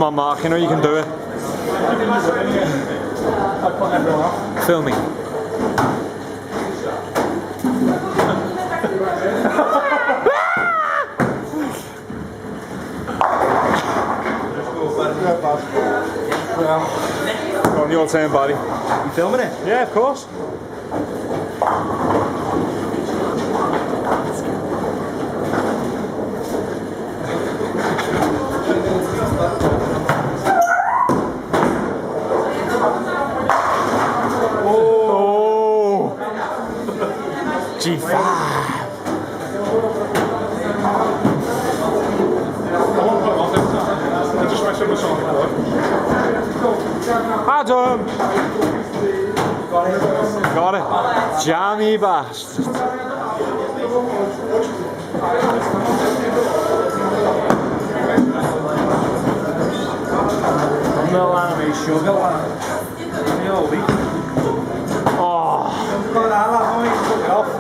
Come on, Mark, you know you can do it. Filming. Go on, your turn, buddy. You filming it? Yeah, of course. Oh! G5. Adam! Got it. Jammy bastard. No anime sugar. Oh! Got that, took it off.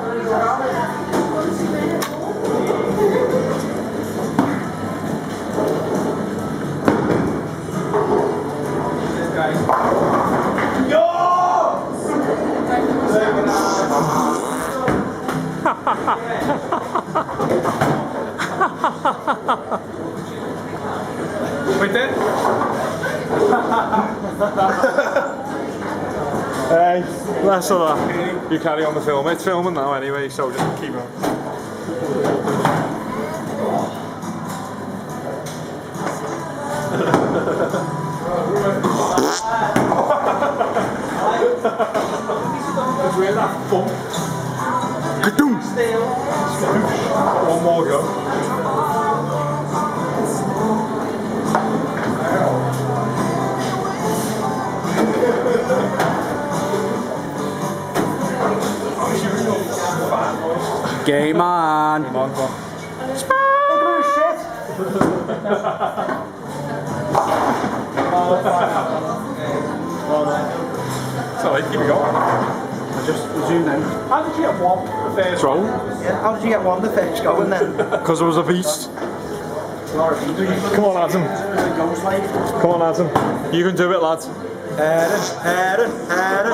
Wait there. Hey, less of that. You carry on the film. It's filming now anyway, so just keep on. Where's that bump? Ka-doom! One more go. Game on. Come on, come on. Sorry, keep it going. I just zoomed in. How did you get one the first Throw. Yeah, how did you get one the fish going then? Because I was a beast. Come on, Adam. Come on, Adam. You can do it, lads. Adam. Adam!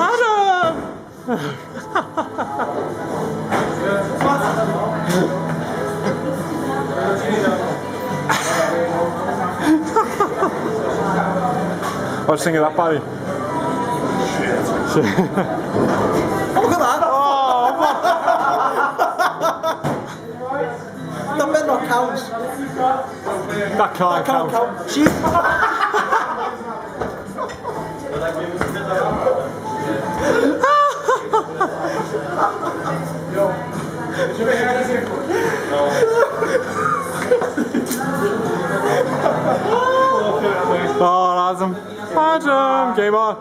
I was thinking that, Barry. Look at that! Oh, That better not count. that can't count. Oh, Adam. Adam, game on.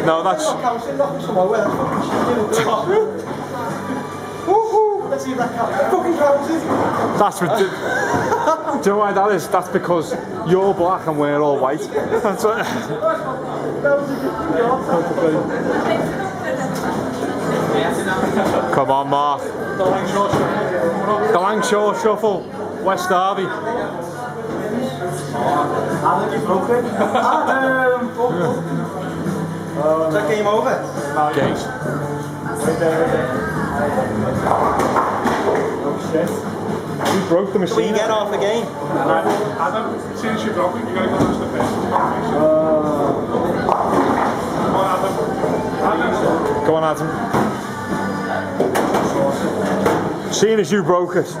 No, that's... Let's see if that counts. Fucking counts. That's ridiculous. Do you know why that is? That's because you're black and we're all white. That's what... Come on, Mark. The Langshaw Shuffle. West Derby. I think you broke it. Is that game over? Gate. Right there. Oh shit. You broke the machine. We get off the game. Adam, as soon as you broke it, you gotta go to the first. Come on, Adam. Go on, Adam. Seeing as you broke it.